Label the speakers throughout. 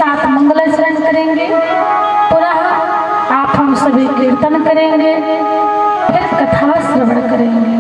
Speaker 1: साथ मंगलाचरण करेंगे, पुनः आप हम सभी कीर्तन करेंगे, फिर कथा श्रवण करेंगे।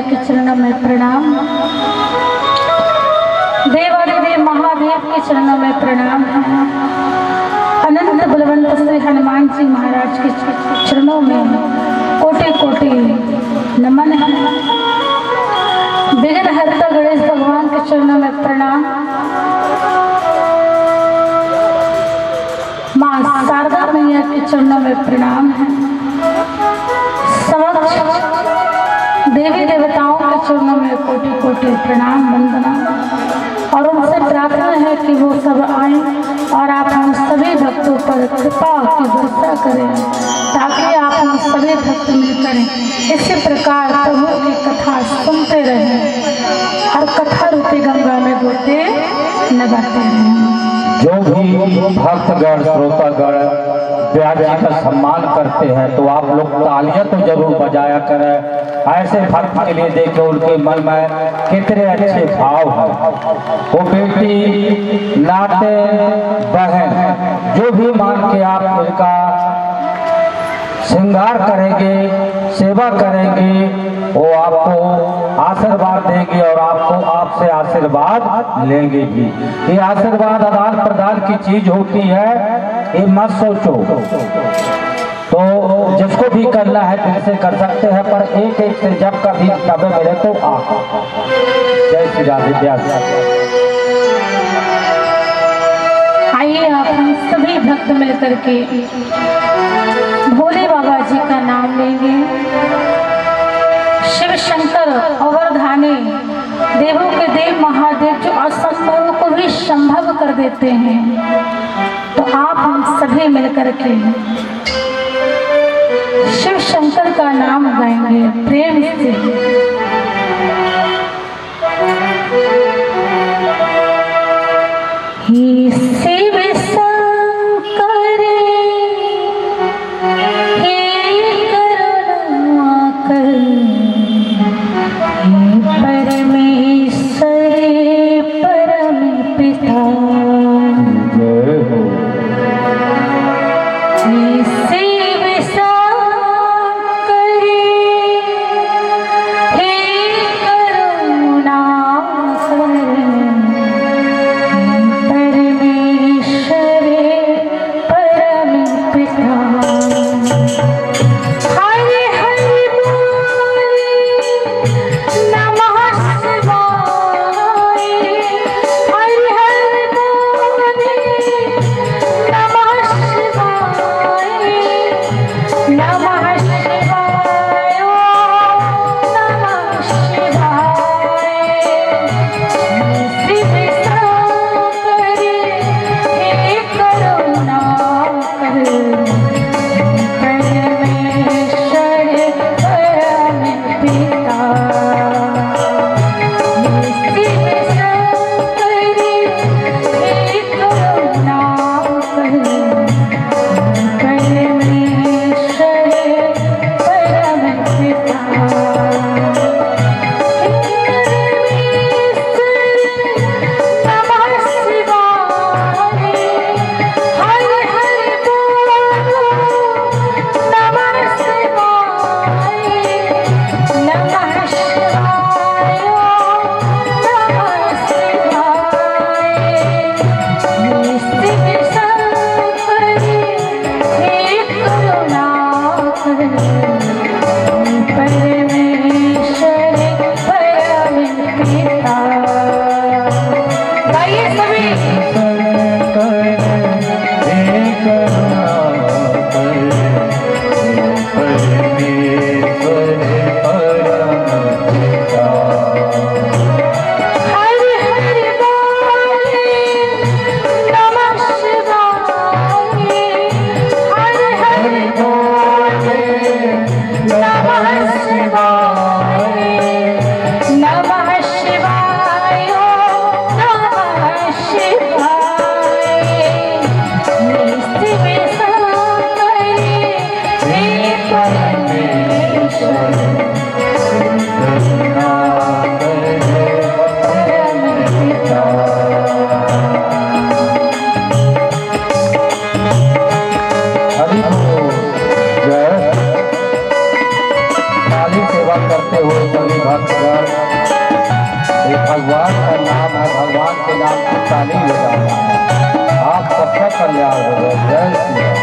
Speaker 2: के चरणों में प्रणाम। देवादिदेव महादेव के चरणों में प्रणाम। अनंत बलवंत श्री हनुमान जी महाराज के चरणों में कोटि कोटि नमन है। विघ्न हरता गणेश भगवान के चरणों में प्रणाम। माँ शारदा मैया के चरणों में प्रणाम है। समक्ष देवी देवताओं के चरणों में कोटि कोटि प्रणाम वंदना, और उनसे प्रार्थना है कि वो सब आए और आप हम सभी भक्तों पर कृपा की वर्षा
Speaker 1: करें, ताकि आप हम सभी भक्त मिलकर इसी प्रकार प्रभु की कथा सुनते रहें और कथा रूपी गंगा में गोते लगाते रहें।
Speaker 3: जो भी भक्तगण श्रोतागण व्यास जी का सम्मान करते हैं तो आप लोग तालियां तो जरूर बजाया करें। ऐसे भक्त के लिए देखे उनके मन में कितने अच्छे भाव हैं। वो बेटी नाते बहन जो भी मान के आप उनका श्रृंगार करेंगे, सेवा करेंगे, वो आपको आशीर्वाद देंगे और आपको आपसे आशीर्वाद लेंगे भी। ये आशीर्वाद आदान प्रदान की चीज होती है, ये मत सोचो। तो जिसको भी करना है दिल से कर सकते हैं, पर एक एक से जब कभी तब मिले तो आप। जय श्री राधे व्यास।
Speaker 1: आइए आप हम सभी भक्त मिलकर के भोले बाबा जी का नाम लेंगे। शिव शंकर अवरधानी देवों के देव महादेव जो असंभव को भी संभव कर देते हैं, तो आप हम सभी मिलकर के शिव शंकर का नाम गाएंगे प्रेम से। ही शिव शंकर हे करुणाकर, हे परमेश्वर परम पिता, हे शिव शंकर हे
Speaker 3: भगवान का नाम है, भगवान के नाम की ताली बजाना है, आप सबका कल्याण हो। जय श्री राम।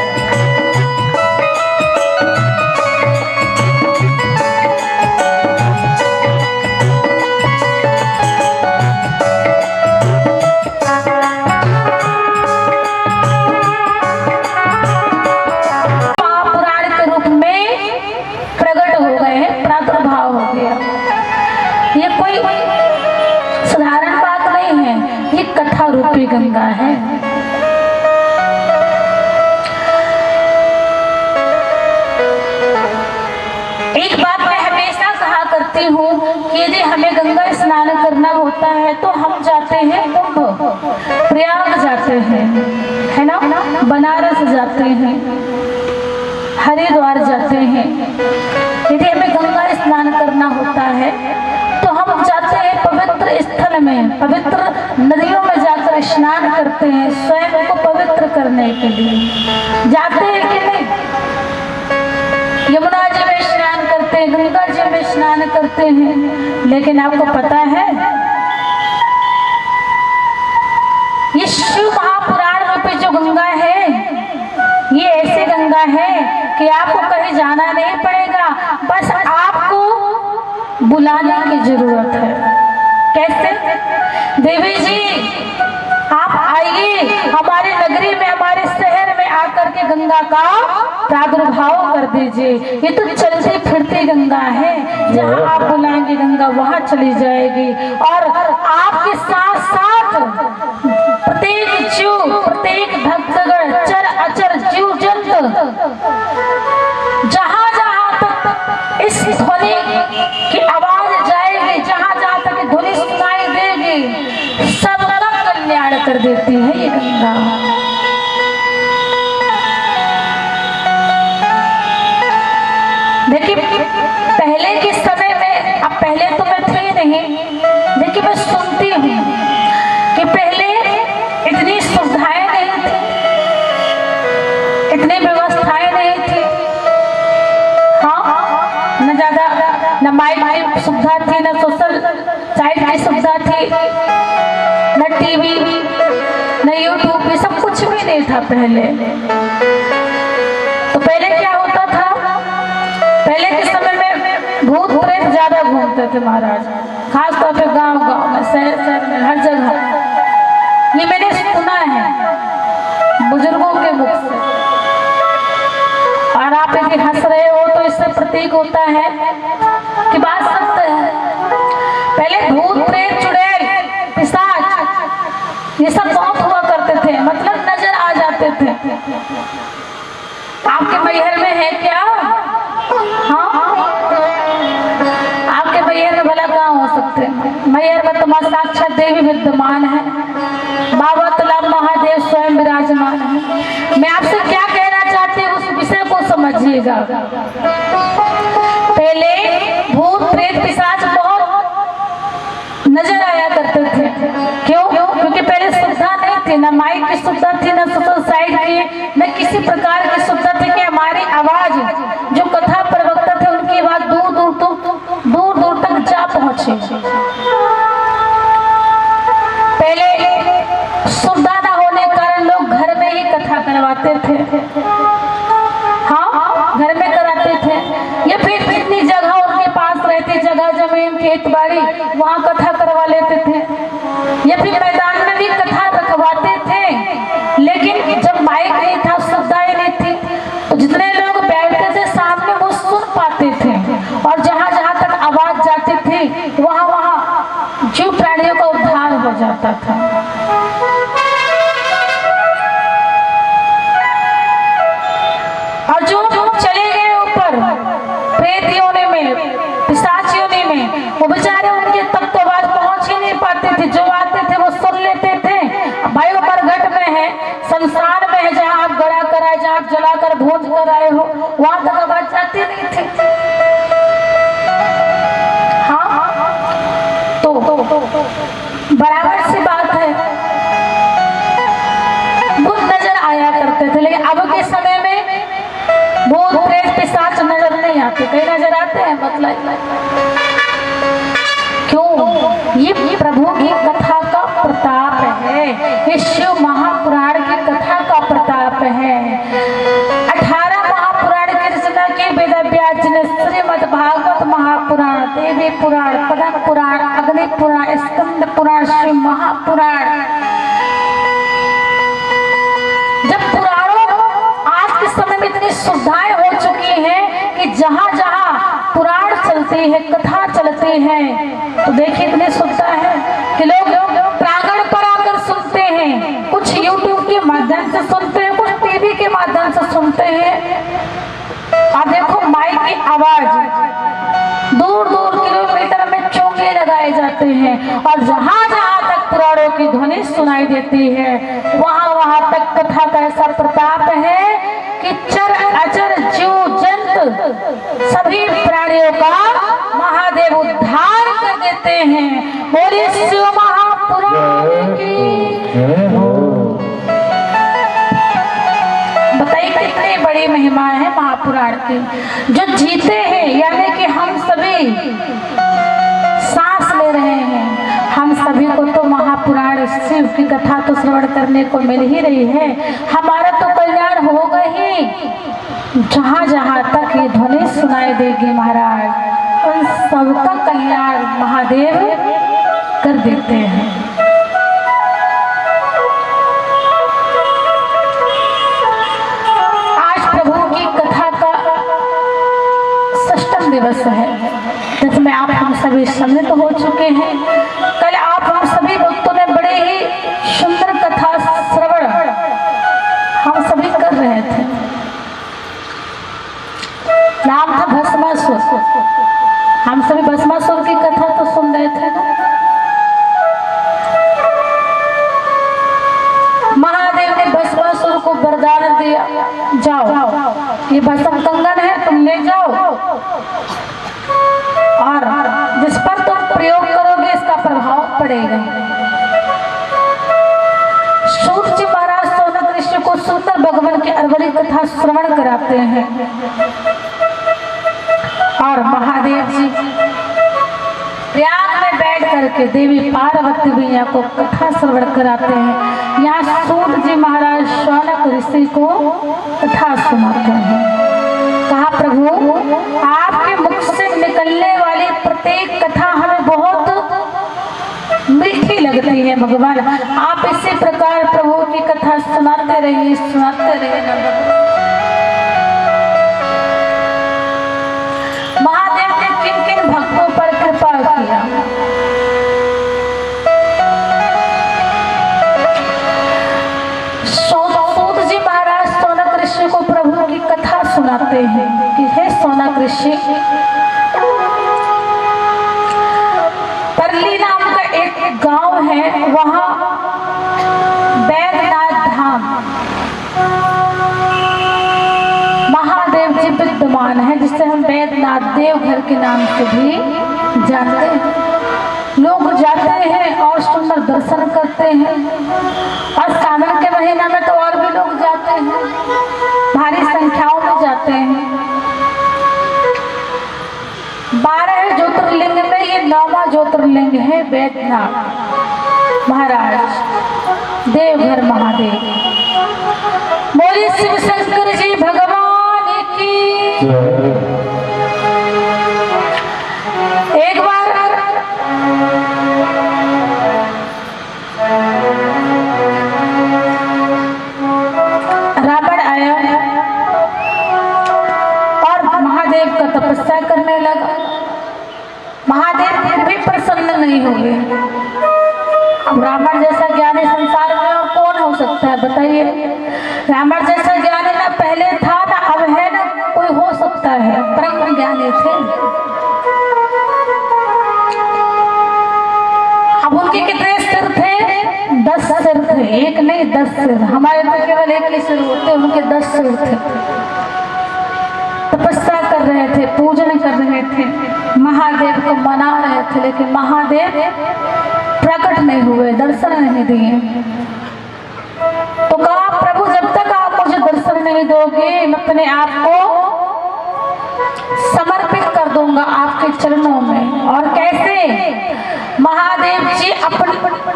Speaker 1: रूपी गंगा है।
Speaker 2: सकती हूँ कि यदि हमें गंगा स्नान करना होता है तो हम जाते हैं कुंभ, प्रयाग जाते हैं, है ना, बनारस जाते हैं, हरिद्वार जाते हैं। यदि हमें गंगा स्नान करना होता है तो हम जाते हैं पवित्र स्थल में, पवित्र नदियों में जाकर स्नान करते हैं, स्वयं को पवित्र करने के लिए जाते हैं कि नहीं। यमुना जी में स्नान करते हैं, गंगा जी में स्नान करते हैं, लेकिन आपको पता है ये शिव महापुराण रूपी जो गंगा है, ये ऐसी गंगा है कि आपको कहीं जाना नहीं पड़ेगा, बस आपको बुलाने की जरूरत है। कैसे? देवी जी आप आइए हमारे नगरी में, हमारे शहर में आकर के गंगा का प्रादुर्भाव कर दीजिए। ये तो चलती फिरती गंगा है, जहाँ आप बुलाएंगे गंगा वहाँ चली जाएगी। और आपके साथ साथ प्रत्येक जीव, प्रत्येक भक्तगण, चर अचर जीव जंतु, जहाँ जहाँ तक इस ध्वनि की आवाज जाएगी, जहाँ जहाँ तक ध्वनि सुनाई देगी, सबका कल्याण कर देती है ये गंगा। देखिए पहले के समय में, अब पहले तो मैं थी नहीं, लेकिन मैं सुनती हूँ कि पहले इतनी सुविधाएं नहीं थी, इतनी व्यवस्थाएं नहीं थी। हाँ, न ज्यादा न माइक की सुविधा थी, न सोशल साइट की सुविधा थी, न टीवी, न यूट्यूब, ये सब कुछ भी नहीं था पहले। तो पहले क्या होता था, पहले के समय में भूत प्रेत ज्यादा घूमते थे महाराज, खासतौर पे गांव गांव में, शहर शहर में, हर जगह। ये मैंने सुना है बुजुर्गों के मुख से, और आप यदि हंस रहे हो तो इससे प्रतीक होता है कि बात सत्य है। पहले भूत प्रेत चुड़ैल पिशाच ये सब बहुत हुआ करते थे, मतलब नजर आ जाते थे। आपके मैहर में है क्या? हाँ, आपके मैहर में भला कहाँ हो सकते हैं? मैहर में तुम्हारा साक्षात देवी विद्यमान है, बाबा तालाब महादेव स्वयं विराजमान है। मैं आपसे क्या कहना चाहती हूँ उस विषय को समझिएगा। पहले भूत प्रेत पिशाच बहुत नजर आया करते थे। क्यों? क्योंकि पहले सुविधा नहीं थी, न माइक की सुविधा थी, न सोशल साइट की, न किसी प्रकार की सुविधा थी कि हमारी आवाज, जो कथा प्रवक्ता थे उनकी आवाज दूर दूर तक जा पहुंचे। पहले सुविधा न होने के कारण लोग घर में ही कथा करवाते थे। हाँ, घर में कराते थे, या फिर जितनी जगह उनके पास रहती, जगह जमीन खेत बाड़ी, वहाँ कथा करवा लेते थे, या फिर मैदान में भी कथा रखवाते थे। लेकिन जब माइक नहीं था, सुविधाएं नहीं थी, तो जितने लोग बैठते थे सामने वो सुन पाते थे, और जहाँ जहाँ तक आवाज जाती थी वहाँ वहाँ जीव प्राणियों का उद्धार हो जाता था। और जो चले गए ऊपर प्रेत योनि में, पिशाच योनि में, वो बेचारे उनके तक तो आवाज पहुंच ही नहीं पाते थे। जो आते थे वो सुन लेते थे। भाई ऊपर घट में है, संसार में है, जहाँ आप गड़ा कराए, जहाँ आप जलाकर भोज कर आए हो, वहां तक आवाज जाती नहीं थी। हाँ, तो बराबर सी बात है, भूत नजर आया करते थे। लेकिन अब के समय में भूत प्रेत पिशाच नजर नहीं आते। कहीं नजर आते हैं? मतलब क्यों? ये प्रभु की कथा का प्रताप है, ये शिव महापुराण की कथा का प्रताप है। 18 महापुराण की रचना की वेद व्यास ने श्रीमद् भागवत महापुराण, देवी पुराण, पद्म पुराण, अग्नि पुराण, स्कंद पुराण, शिव महापुराण। जब पुराणों आज के समय में इतनी सुविधाएं हो चुकी हैं कि जहाँ जहाँ पुराण चलते हैं, कथा चलते हैं, तो देखिए इतनी सुविधा है कि लोग प्रांगण पर आकर सुनते हैं, कुछ यूट्यूब के माध्यम से सुनते हैं, कुछ टीवी के माध्यम से सुनते हैं। और देखो माइक की आवाज दूर दूर किलोमीटर लगाए जाते हैं और जहाँ जहाँ तक पुराणों की ध्वनि सुनाई देती है वहाँ वहाँ तक कथा का ऐसा प्रताप है कि चर अचर जीव जंतु सभी प्राणियों का महादेव उद्धार कर देते हैं। बोले शिव महापुराण की। बताइए कितनी बड़ी महिमा है महापुराण की। जो जीते हैं यानी कि हम सभी सांस ले रहे हैं, हम सभी को तो महापुराण शिव की कथा तो श्रवण करने को मिल ही रही है। हमारा तो कल्याण होगा ही। जहाँ जहाँ तक ये ध्वनि सुनाई देगी महाराज उन सबका कल्याण महादेव कर देते हैं। आज प्रभु की कथा का 6वां दिवस है जिसमें आप हम सभी सम्मिलित हो चुके हैं। कल आप हम सभी भक्तों ने बड़े ही सुंदर कथा श्रवण हम सभी कर रहे थे। नाम था भस्मासुर। हम सभी भस्मासुर की कथा तो सुन रहे थे ना। महादेव ने भस्मासुर को वरदान दिया, जाओ ये भस्म कंगन है तुम ले जाओ और जिस पर तुम प्रयोग करोगे इसका प्रभाव पड़ेगा। सूत जी महाराज सोनक ऋषि को सुंदर भगवान की अरवली कथा श्रवण कराते हैं और महादेव जी प्रयाग में बैठ करके देवी पार्वती मैया को कथा श्रवण कराते हैं। यहाँ सूत जी महाराज शौनक ऋषि को कथा सुनाते हैं। कहा प्रभु आपके मुख से निकलने वाली प्रत्येक कथा हमें बहुत मीठी लगती है भगवान। आप इसी प्रकार प्रभु की कथा सुनाते रहिए महादेव ने किन किन भक्तों पर कृपा किया। सूत जी महाराज सोनक ऋषि को प्रभु की कथा सुनाते हैं कि हे सोनक ऋषि, परली नाम का एक गांव है, वहां बैद्यनाथ धाम महादेव जी विद्यमान है जिसे हम बैद्यनाथ देवघर के नाम से भी जानते हैं। लोग जाते हैं और सुंदर दर्शन करते हैं और सावन के महीना में तो और भी लोग जाते हैं, भारी संख्याओं में जाते हैं। 12 ज्योतिर्लिंग में ये 9वां ज्योतिर्लिंग है बैद्यनाथ महाराज देवघर महादेव। बोलिए शिव शंकर जी भगवान की। एक बार रावण आया और महादेव का तपस्या करने लगा। महादेव फिर भी प्रसन्न नहीं हुए। अब रावण जैसा ज्ञानी संसार में और कौन हो सकता है बताइए। रावण जैसा ज्ञानी ना पहले था ना अब है ना कोई हो सकता है, परम ज्ञानी थे। अब उनके कितने सिर थे? 10 सिर थे। एक नहीं 10 सिर। हमारे तो केवल एक ही सिर होते, उनके 10 सिर थे। तपस्या कर रहे थे, पूजन कर रहे थे, महादेव को मना रहे थे, लेकिन महादेव प्रकट नहीं हुए, दर्शन नहीं दिए। तो कहा प्रभु जब तक आप मुझे दर्शन नहीं दोगे मैं अपने आप को समर्पित कर दूंगा आपके चरणों में। और कैसे?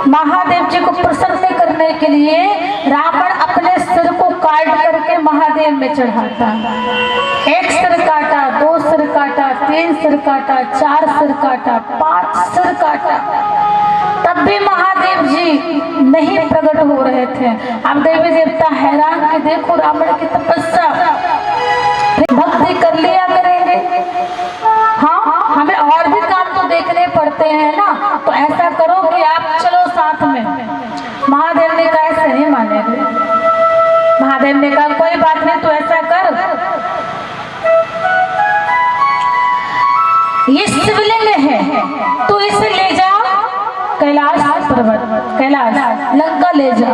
Speaker 2: महादेव जी को प्रसन्न करने के लिए रावण अपने सिर को काट करके महादेव में चढ़ाता। 1 सिर काटा, 2 सिर काटा, 3 सिर काटा, 4 सिर काटा, 5 सिर काटा, तब भी महादेव जी नहीं प्रकट हो रहे थे। अब देवी देवता हैरान कि देखो रावण की तपस्या, भक्ति कर लिया करेंगे, हाँ हमें और भी काम तो देखने पड़ते हैं ना, तो ऐसा करो कि आप चलो साथ में। महादेव ने कहा ऐसे नहीं मानेंगे। महादेव ने कहा कोई बात नहीं, तो ऐसा कर, ये शिवलिंग है तो इसे ले जा कैलाश पर्वत, कैलाश लंका ले जा।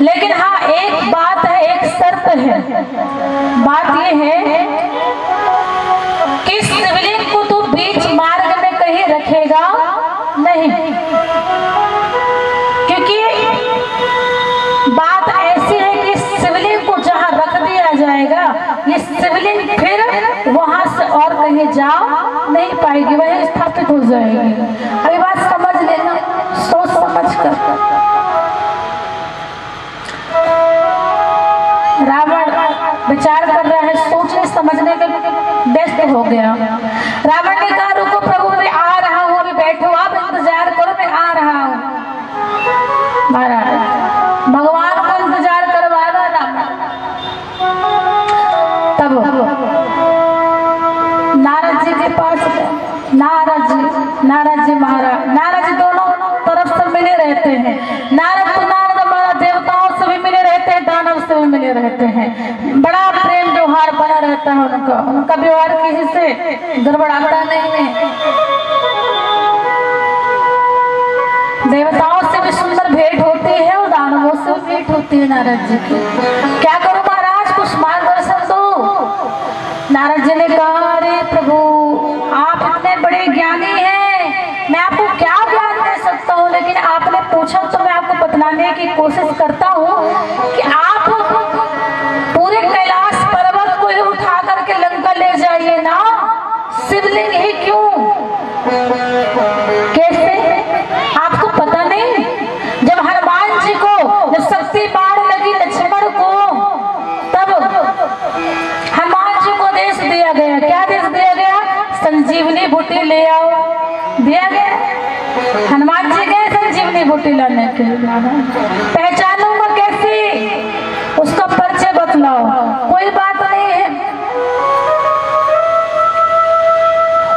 Speaker 2: लेकिन हाँ एक बात है, एक शर्त है। बात ये है कि शिवलिंग को तो बीच मार्ग में कहीं रखेगा नहीं, क्योंकि बात ऐसी है कि शिवलिंग को जहाँ रख दिया जाएगा ये शिवलिंग फिर वहां से और कहीं जा नहीं पाएगी, वही स्थापित हो जाएगी। अभी बात समझ लेना, सोच समझ कर। रावण विचार कर रहा है, सोचने समझने के व्यस्त हो गया। रावण ने कहा रुको प्रभु मैं आ रहा हूँ, अभी बैठो आप इंतजार करो, मैं आ रहा हूँ। महाराज भगवान को इंतजार करवा रहा रावण। तब नारद जी के पास गए। नारद जी महाराज, नारद जी दोनों तरफ से मिले रहते हैं। नारद हमारा देवताओं से भी मिले रहते हैं, दानव से भी मिले रहते हैं। बड़ा प्रेम व्यवहार बना रहता है उनका व्यवहार किसी से गड़बड़ाता नहीं है। देवताओं से भी सुंदर भेंट होती है और दानवों से भी भेंट होती है नारद जी की। क्या करूं महाराज, कुछ मार्गदर्शन दो। नारद जी ने कहा अरे प्रभु आप इतने बड़े ज्ञानी हैं, मैं आपको क्या ज्ञान दे सकता हूँ, लेकिन आपने पूछा तो मैं आपको बतलाने की कोशिश करता हूँ कि आप पूरे कैलाश पर्वत को ही उठा करके लंका ले जाइए ना, शिवलिंग ही क्यों। कैसे, आपको पता नहीं जब हनुमान जी को जब शक्ति बाढ़ लगी लक्ष्मण को, तब हनुमान जी को आदेश दिया गया। क्या आदेश दिया गया, संजीवनी बूटी ले आओ, दिया गया। हनुमान जी गए संजीवनी बूटी लाने के लिए। पहचानूंगा कैसे, उसका परिचय बतलाओ। कोई बात नहीं है,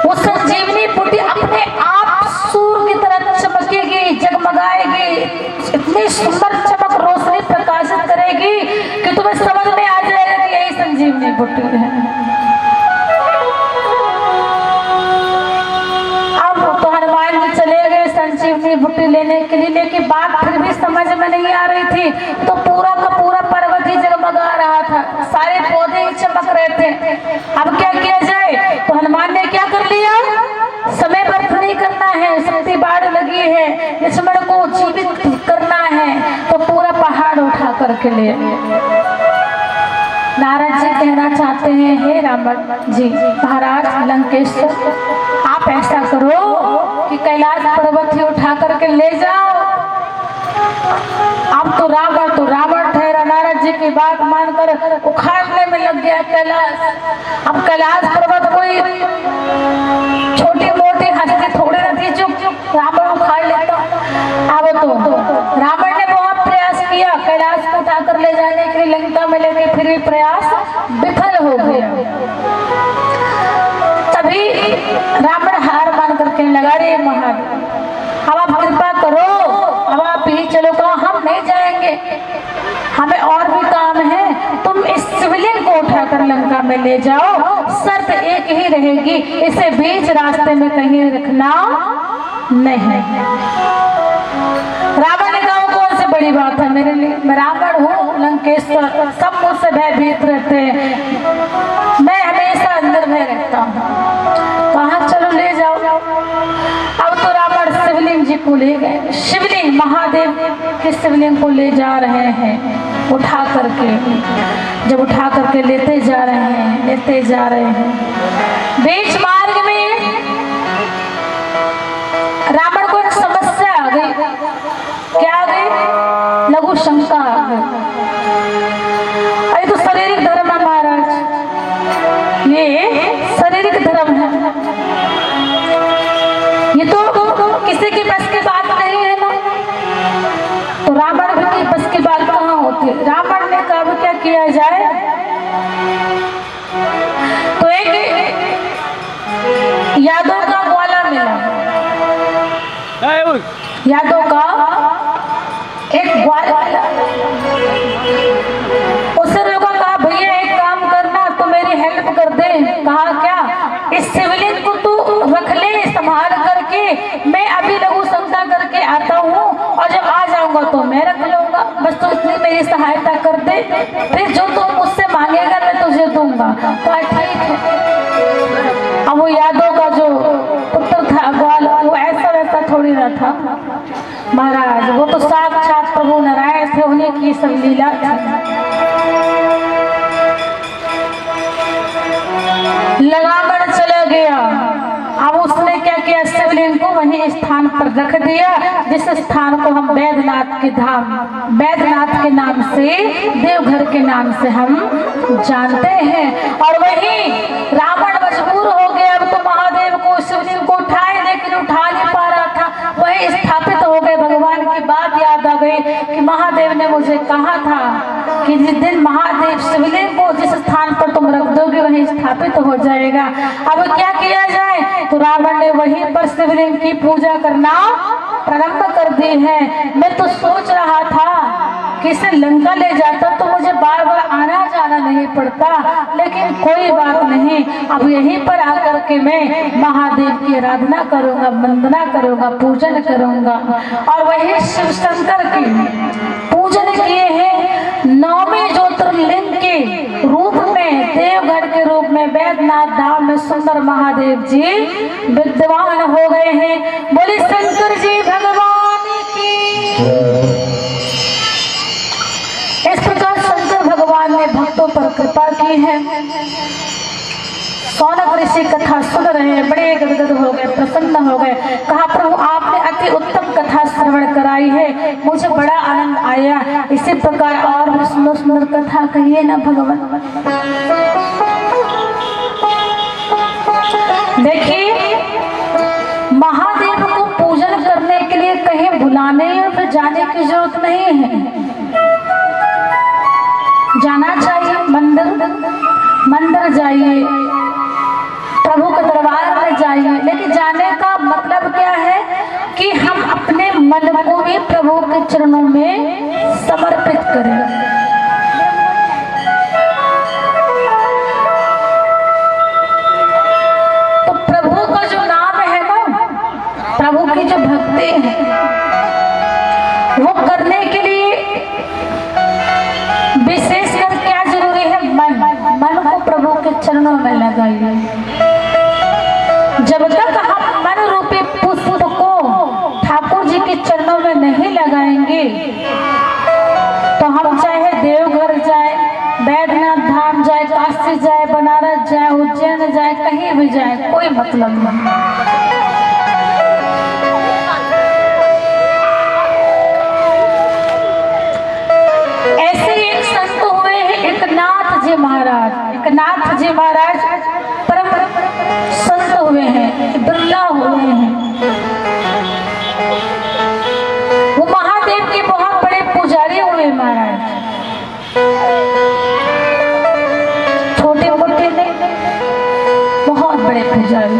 Speaker 2: वो संजीवनी बूटी अपने आप सूर्य की तरह चमकेगी, जगमगाएगी, इतनी सुंदर चमक रोशनी प्रकाशित करेगी कि तुम्हें समझ में आ जाएगा कि यही संजीवनी बूटी है। अब तो हनुमान जी चले गए संजीवनी बूटी लेने के लिए, लेकिन बात फिर भी समझ में नहीं आ रही थी। तो पूरा का पूरा पर्वत ही जगमगा रहा था, सारे पौधे ही चमक रहे थे। अब क्या किया जाए, तो हनुमान ने क्या कर लिया, समय व्यर्थ नहीं करना है, शक्ति बाढ़ लगी है, लक्ष्मण को जीवित करना है, तो पूरा पहाड़ उठा करके ले। नारद जी कहना चाहते हैं हे रावण जी महाराज लंकेश्वर, आप ऐसा करो कि कैलाश पर्वत ही उठा करके ले जाओ। अब तो रावण ठहरा, नारद जी की बात मानकर उखाड़ने में लग गया कैलाश। अब कैलाश पर्वत कोई छोटी मोटी हस्ती थोड़ी न थी जो रावण उखाड़ लेता। अब तो रावण ने बहुत प्रयास किया कैलाश को उठाकर ले जाने के लिए लंका में, लेके फिर भी प्रयास विफल हो गया। तभी रावण हार मान करके लगा रे महादेव अब आप कृपा करो, अब आप ही चलो। कहा हम नहीं जाएंगे, हमें और भी काम है, तुम इस शिवलिंग को उठाकर लंका में ले जाओ। शर्त एक ही रहेगी, इसे बीच रास्ते में कहीं रखना नहीं। रावण ने कहा कौन सी बड़ी बात है मेरे लिए, मैं रावण हूँ लंकेश्वर, सब मुझसे भयभीत रहते हैं, मैं हमेशा निर्भय रहता हूँ। कहा चलो ले जाओ। अब तो रावण शिवलिंग जी को ले गए, शिवलिंग महादेव के शिवलिंग को ले जा रहे हैं उठा करके। जब उठा करके लेते जा रहे हैं, बीच मार्ग में रावण को एक समस्या आ गई। क्या आ गई, लघु शंका आ गई। अरे तो शारीरिक धर्म है महाराज, ये शारीरिक धर्म है, ये तो किसी की बस की बात नहीं है ना। तो रावण की बस की बात कहाँ होती है। रावण ने कहा क्या किया जाए, तो एक यादव का ग्वाला मिला, यादव का एक ग्वाला मिला। उससे लोगों कहा भैया एक काम करना, तो मेरी हेल्प कर दे। कहा क्या, इस शिवलिंग को तू रख ले संभाल करके, उतनी मेरी सहायता कर दे, फिर जो तुम मुझसे मांगेगा मैं तुझे दूंगा। कहा ठीक है। अब वो यादव का जो पुत्र था ग्वाल, वो ऐसा वैसा थोड़ी ना था महाराज, वो तो साक्षात प्रभु नारायण थे, उन्हीं की सब लीला थी। लगाकर चला गया। अब उसने क्या किया, शिवलिंग को वहीं स्थान पर रख दिया जिस स्थान को हम बैद्यनाथ के धाम, बैद्यनाथ के नाम से, देवघर के नाम से हम जानते हैं। और वहीं रावण मजबूर हो गया, अब तो महादेव को शिवलिंग को उठाए, लेकिन उठा नहीं पा रहा था, वहीं स्थापित हो गए। भगवान की बात याद आ गई कि महादेव ने मुझे कहा था कि जिस दिन महादेव शिवलिंग को जिस स्थान पर तुम रख दोगे वहीं स्थापित हो जाएगा। अब क्या किया जाए, तो रावण ने वहीं पर शिवलिंग की पूजा करना प्रारंभ कर दी है। मैं तो सोच रहा था कि इसे लंका ले जाता तो मुझे बार बार आना जाना नहीं पड़ता, लेकिन कोई बात नहीं, अब यहीं पर आकर के मैं महादेव की आराधना करूंगा, वंदना करूंगा, पूजन करूंगा। और वही शिव शंकर की पूजन किए हैं। नौवें ज्योतिर्लिंग के रूप में, देवघर के रूप में, बैद्यनाथ धाम में सुंदर महादेव जी विद्यमान हो गए हैं। बोले शंकर जी भगवान की। इस प्रकार शंकर भगवान ने भक्तों पर कृपा की है। सौनक ऋषि कथा सुन रहे हैं, बड़े गदगद हो गए, प्रसन्न हो गए। कहा प्रभु आपने अति उत्तम कथा श्रवण कराई है, मुझे बड़ा आनंद आया। इसी प्रकार और भी सुंदर सुंदर कथा कहिए ना भगवान। देखिए महादेव को पूजन करने के लिए कहीं बुलाने या फिर जाने की जरूरत नहीं है। जाना चाहिए मंदिर जाइए, प्रभु के दरबार में जाइए, लेकिन जाने का मतलब क्या है कि हम अपने मन को भी प्रभु के चरणों में समर्पित करें। तो प्रभु का जो नाम है ना, प्रभु की जो भक्ति है, वो करने के लिए विशेषकर क्या जरूरी है, मन को प्रभु के चरणों में लगाइए। जब तक हम मन रूपी पुष्प को ठाकुर जी के चरणों में नहीं लगाएंगे, तो हम चाहे देवघर जाए, बैद्यनाथ धाम जाए, काशी जाए, बनारस जाए, उज्जैन जाए, कहीं भी जाए, कोई मतलब नहीं। ऐसे एक संत हुए हैं, एक नाथ जी महाराज परम संत हुए हैं, बिरला हुए हैं। वो महादेव के बहुत बड़े पुजारी हुए महाराज, छोटे मोटे नहीं, बहुत बड़े पुजारी।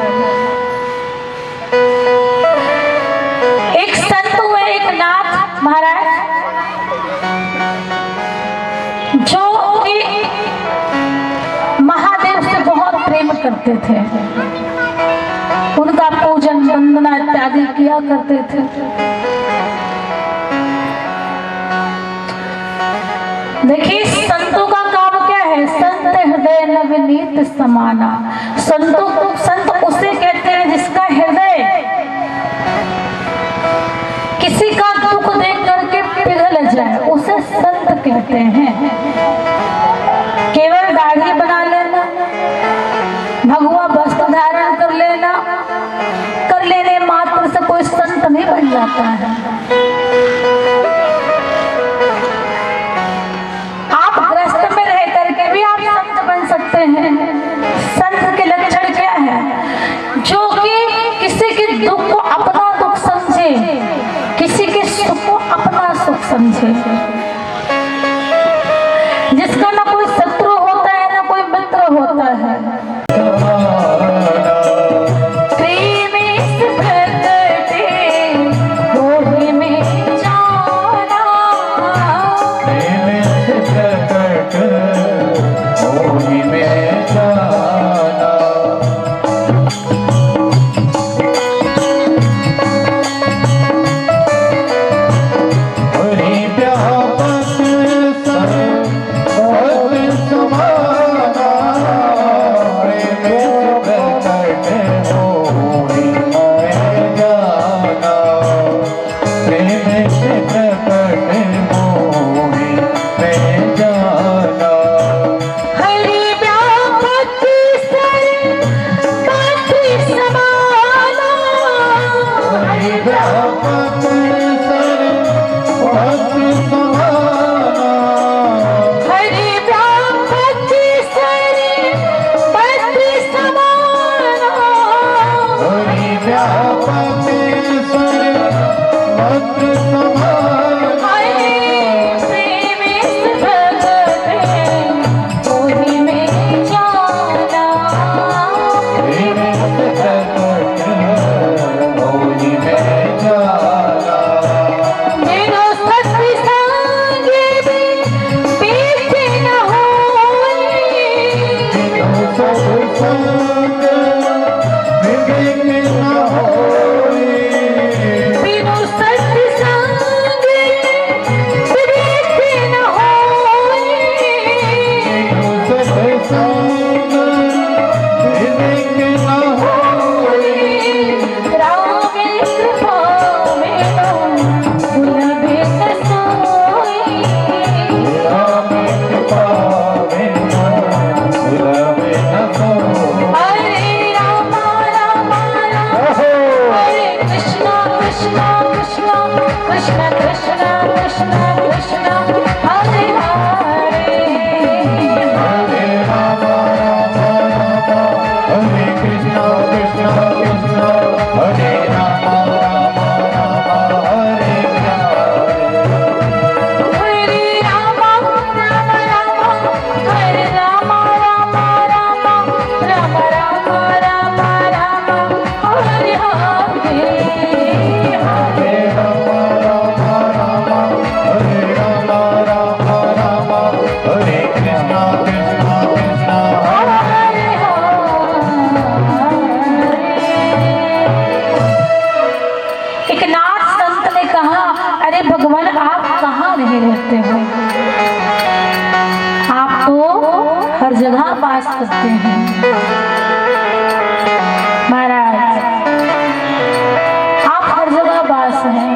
Speaker 2: एक संत हुए, एक नाथ महाराज, जो कि महादेव से बहुत प्रेम करते थे, उनका पूजन वंदना इत्यादि किया करते थे। देखिए संतों का काम क्या है, संत हृदय नवनीत समाना। संत उसे कहते हैं जिसका हृदय किसी का दुख देख करके पिघल जाए, उसे संत कहते हैं। केवल दाढ़ी बना लेना, भगवा वस्त्र धारण कर लेने मात्र से कोई संत नहीं बन जाता है। आप ग्रस्त में रह करके भी आप संत बन सकते हैं। संत के लक्षण क्या है, जो कि किसी के दुख को अपना दुख समझे, किसी के सुख को अपना सुख समझे, जिसका ना कोई शत्रु होता है ना कोई मित्र होता है। वास करते हैं। महाराज आप हर जगह वास हैं,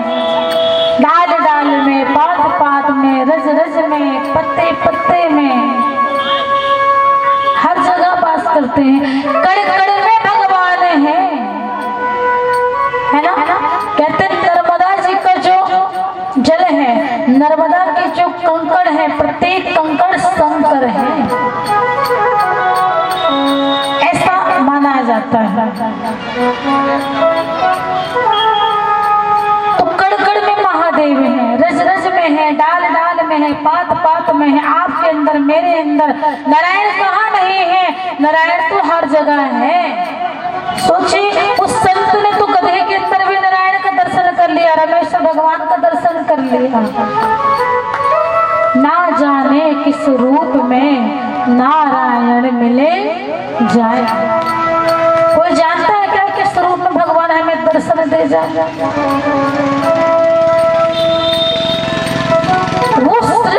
Speaker 2: डाल डाल में, पात पात में, रज रज में, पत्ते पत्ते में, हर जगह वास करते हैं। कण कण में भगवान है ना? कहते हैं नर्मदा जी का जो जल है, नर्मदा के जो कंकड़ है, प्रत्येक कंकड़ शंकर है, ऐसा माना जाता है। तो कण कण में महादेव है, रज रज में है, डाल डाल में है, पात पात में है, आपके अंदर मेरे अंदर। नारायण कहाँ नहीं है? नारायण तो हर जगह है। सोचिए उस संत ने तो गधे के अंदर भी नारायण का दर्शन कर लिया, रमेश्वर भगवान का दर्शन कर लिया। ना जाने किस रूप में नारायण मिले जाए। कोई जानता है क्या किस रूप में भगवान हमें दर्शन दे जाए?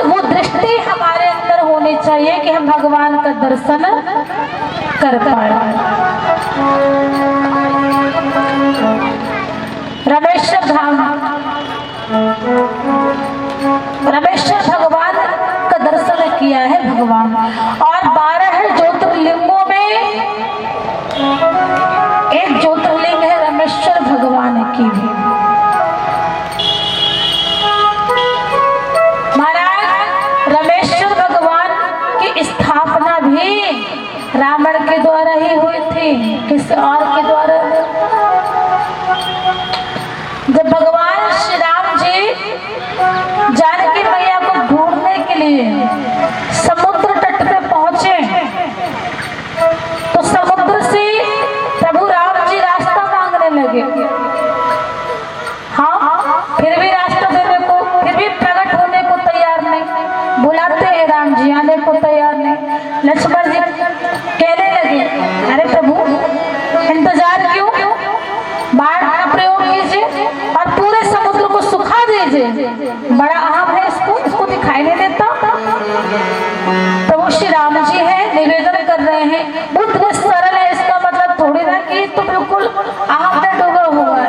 Speaker 2: वो दृष्टि हमारे अंदर होनी चाहिए कि हम भगवान का दर्शन कर पाए। रामेश्वर धाम, रामेश्वर भगवान का दर्शन किया है भगवान। और 12 ज्योतिर्लिंगों में एक ज्योतिर्लिंग है रामेश्वर भगवान की भी। महाराज रामेश्वर भगवान की स्थापना भी रावण के द्वारा ही हुई थी, किसी और के द्वारा। जब भगवान श्री राम जी जानकी मैया को ढूंढने के लिए समुद्र तट पे पहुंचे, तो समुद्र से प्रभु राम जी रास्ता मांगने लगे। हाँ, फिर भी रास्ता देने को, फिर भी प्रकट होने को तैयार नहीं। बुलाते हैं राम जी, आने को तैयार नहीं। लक्ष्मण जी कहने लगे, अरे प्रभु इंतजार क्यों, बाढ़ का प्रयोग कीजिए और पूरे समुद्र को सुखा दीजिए। बड़ा अहम है, इसको दिखाई नहीं देता। प्रभु श्री राम जी है, निवेदन कर रहे हैं। बुद्ध सरल है, इसका मतलब थोड़ी ना कि तो बिल्कुल अहम में डूबा हुआ है।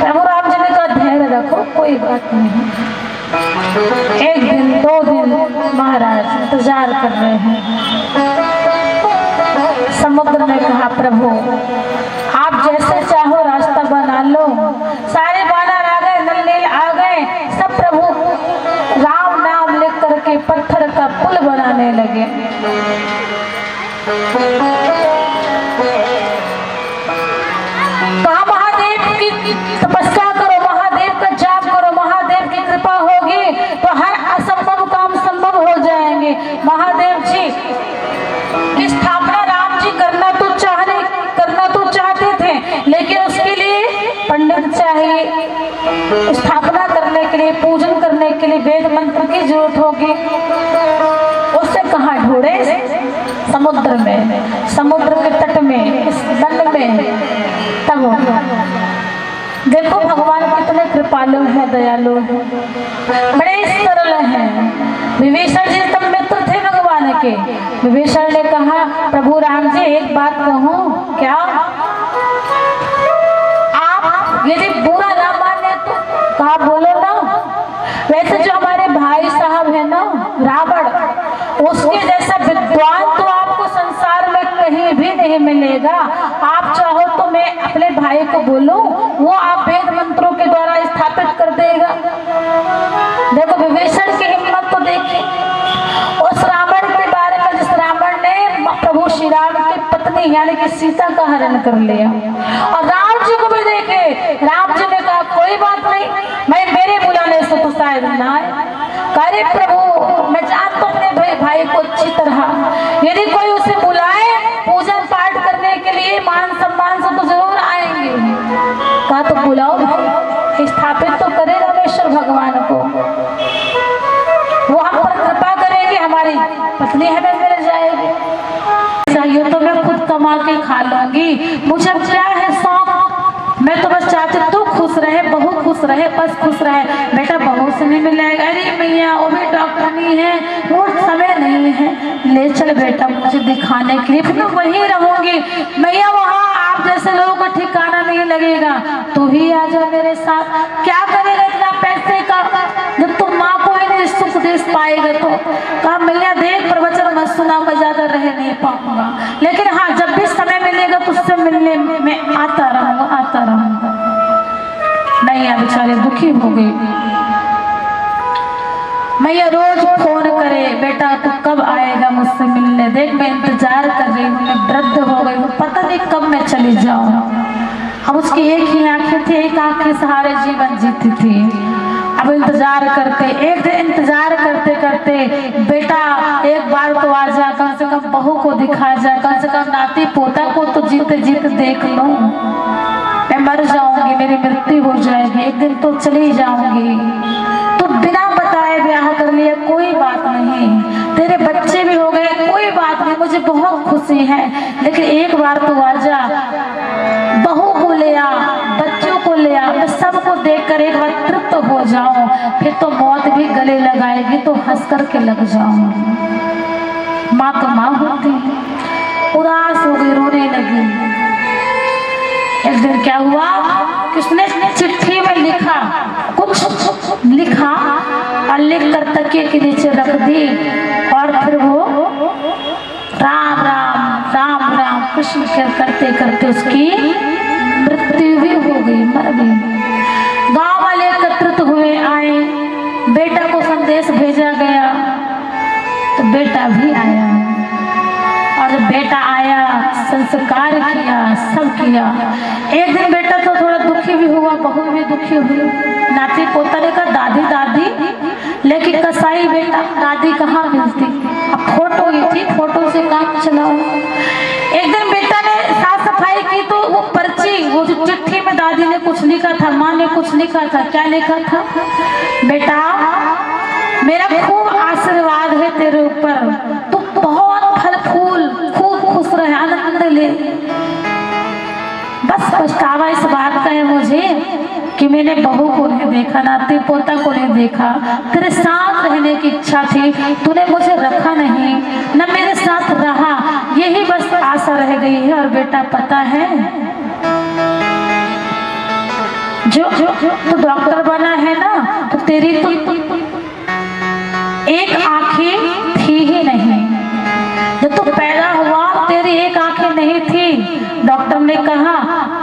Speaker 2: प्रभु राम जी ने कहा धैर्य रखो, कोई बात नहीं। एक दिन 2 दिन महाराज इंतजार कर रहे हैं। समुद्र ने कहा प्रभु आप जैसे चाहो रास्ता बना लो। सारे वानर आ गए, नल नील आ गए, सब प्रभु राम नाम लिख करके पत्थर का पुल बनाने लगे। कहा महादेव की तपस्या करो, महादेव का जाप करो, महादेव की कृपा होगी तो हर असंभव काम संभव हो जाएंगे। महादेव जी की स्थापना राम जी करना तो चाहते थे, लेकिन उसके लिए पंडित चाहिए, स्थापना करने के लिए, पूजन करने के लिए वेद मंत्र की जरूरत होगी। उससे कहाँ ढूंढे? समुद्र में, समुद्र के तट में, इस वन में। तब देखो भगवान कितने कृपालु है, दयालु है, बड़े सरल हैं। विभीषण जी तब मित्र थे भगवान के। विभीषण ने कहा प्रभु राम जी एक बात कहूं क्या? आप यदि बुरा ना माने तो कहा बोलो ना। वैसे जो हमारे भाई साहब है ना रावण, उसके जैसा विद्वान तो आपको संसार में कहीं भी नहीं मिलेगा। आप चाहो तो मैं अपने भाई को बोलूं, वो आप वेद मंत्रों के द्वारा स्थापित कर देगा। देखो विभीषण की हिम्मत तो देखिए। उस रावण के बारे में, जिस रावण ने प्रभु श्री राम की पत्नी यानी कि सीता का हरण कर लिया, और राम जी को भी देखे। राम जी ने कहा कोई बात नहीं, मैं मेरे बुलाने से तो शायद ना आए। अरे प्रभु मैं जानता हूं अपने भाई को अच्छी तरह, यदि कोई उसे बुलाए पूजन पाठ करने के लिए मान सम्मान से तो जरूर आएंगे। कहा तो बुलाओ भाई, स्थापित तो करे रामेश्वर भगवान को, वो हम पर कृपा करेंगे, हमारी पत्नी हमें मिल जाएगी। चाहिए तो मैं खुद कमा के खा लूंगी, मुझे क्या है शौक, मैं तो बस चाहती तू खुश रहे, बहू खुश रहे, बस खुश रहे। बेटा बहू से नहीं मिलेगा, अरे मैया वो भी डॉक्टर नहीं है, वो समय नहीं है, ले चल बेटा मुझे दिखाने के लिए, फिर मैं वहीं रहूंगी मैया, वहाँ आप जैसे लोगों का ठिकाना नहीं लगेगा, तू ही आ जा मेरे साथ। क्या करेगा इतना पैसे का, जब तुम माँ को ही नहीं सुख दे पाएगा तो। कहा मैया देख प्रवचन मत सुना, मैं ज्यादा रह नहीं पाऊंगा, लेकिन हाँ जब भी समय मिलेगा तो उससे मिलने में आता रहूंगा। मैया बेचारे दुखी हो गई। मैया रोज फोन करे बेटा तू कब आएगा मुझसे मिलने, देख मैं इंतजार कर रही हूँ, मैं वृद्ध हो गई हूँ, पता नहीं कब मैं चली जाऊँ। अब उसकी एक ही आंखें थी, एक आंख के सहारे जीवन जीती थी। अब इंतजार करते, एक दिन इंतजार करते करते बेटा एक बार तो आ जा, कम से कम बहू को दिखा जा, कम से कम नाती पोता को तो जीते जीते देख लो। मैं मर जाऊंगी, मेरी मृत्यु हो जाएगी, एक दिन तो चली जाऊंगी। तो बिना बताए ब्याह कर लिया, कोई बात नहीं, तेरे बच्चे भी हो गए, कोई बात नहीं, मुझे बहुत खुशी है, लेकिन एक बार तो आ जा, बहू को ले आ, बच्चों को ले आ, मैं सबको देखकर एक बार तृप्त हो जाऊं, फिर तो मौत भी गले लगाएगी तो हंस करके लग जाऊंगी। माँ तो माँ होती है, उदास हो गई, रोने लगी। एक दिन क्या हुआ कि उसने चिट्ठी में लिखा, कुछ लिखा और लिख कर तकिए के नीचे रख दी, और फिर वो राम राम राम राम कृष्ण करते करते उसकी मृत्यु भी हो गई, मर गई। गांव वाले एकत्रित हुए, आए, बेटा को संदेश भेजा गया तो बेटा भी आया, और जब बेटा आया संस्कार किया, सब किया। एक दिन बेटा तो थोड़ा दुखी भी हुआ, बहू भी दुखी हुई। नाती पोता ने कहा दादी दादी, लेकिन कसाई बेटा दादी कहाँ मिलती, अब फोटो ही थी, फोटो से काम चलाओ। एक दिन बेटा ने साफ सफाई की तो वो पर्ची, वो जो चिट्ठी में दादी ने कुछ लिखा था, माँ ने कुछ लिखा था, क्या लिखा था, बेटा मेरा खूब आशीर्वाद है तेरे ऊपर, तू बहुत फल फूल खूब खुश रहे, आनंद ले। बस पछतावा इस बात का है मुझे कि मैंने बहू को नहीं देखा, नाती पोता को नहीं देखा, तेरे साथ रहने की इच्छा थी, तूने मुझे रखा नहीं, न मेरे साथ रहा, यही बस आशा रह गई है। और बेटा पता है जो तू डॉक्टर बना है ना, तो तेरी तो एक आंखें थी ही नहीं, जब तू पैदा हुआ तेरी एक आंखें नहीं थी। डॉक्टर ने कहा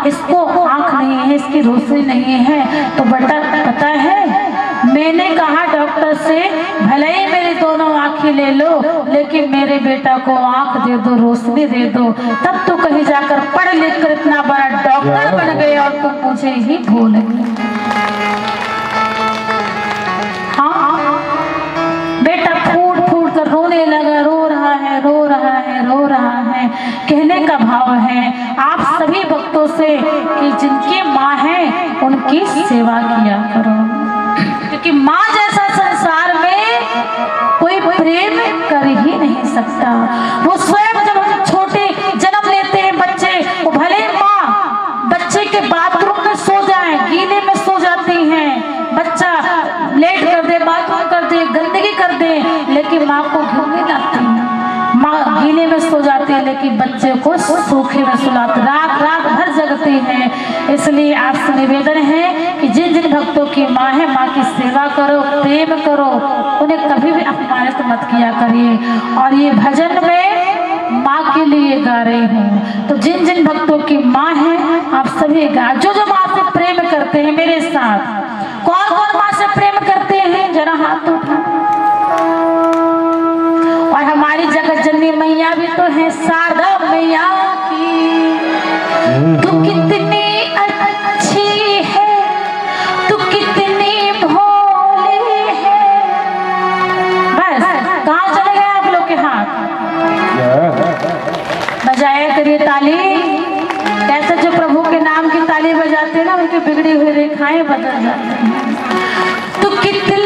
Speaker 2: इसको आंख नहीं है, इसकी रोशनी नहीं है, तो बेटा पता है मैंने कहा डॉक्टर से भले ही मेरी दोनों आंखें ले लो, लेकिन मेरे बेटा को आंख दे दो, रोशनी दे दो, तब तो कहीं जाकर पढ़ लिख कर इतना बड़ा डॉक्टर बन गए और तुम मुझे ही भूल गए। हाँ बेटा फूट फूट कर रोने लगा, रो रहा है, रो रहा है, रो रहा है। कहने का भाव है आप सभी भक्तों से कि जिनकी माँ है उनकी सेवा किया करो, क्योंकि माँ जैसा संसार में कोई प्रेम कर ही नहीं सकता। वो स्वयं कि बच्चे को सूखे में सुलाते, रात रात भर जगते हैं। इसलिए आपसे निवेदन है कि जिन जिन भक्तों की माँ है, माँ की सेवा करो, प्रेम करो, उन्हें कभी भी अपमानित मत किया करिए। और ये भजन में माँ के लिए गा रही हूँ, तो जिन जिन भक्तों की माँ है आप सभी गा, जो जो माँ से प्रेम करते हैं मेरे साथ। कौन कौन माँ से प्रेम करते हैं, जरा हाथ उठा। और हमारी जगत जननी मैया भी तो है, शारदा मैया की। तू कितनी अच्छी है, तू कितनी भोली है। बस कहाँ चले गए आप लोग के हाथ? बजाया करिए ताली। कैसे जो प्रभु के नाम की ताली बजाते हैं ना, उनकी बिगड़ी हुई रेखाएं बदल जाती हैं। तू कितनी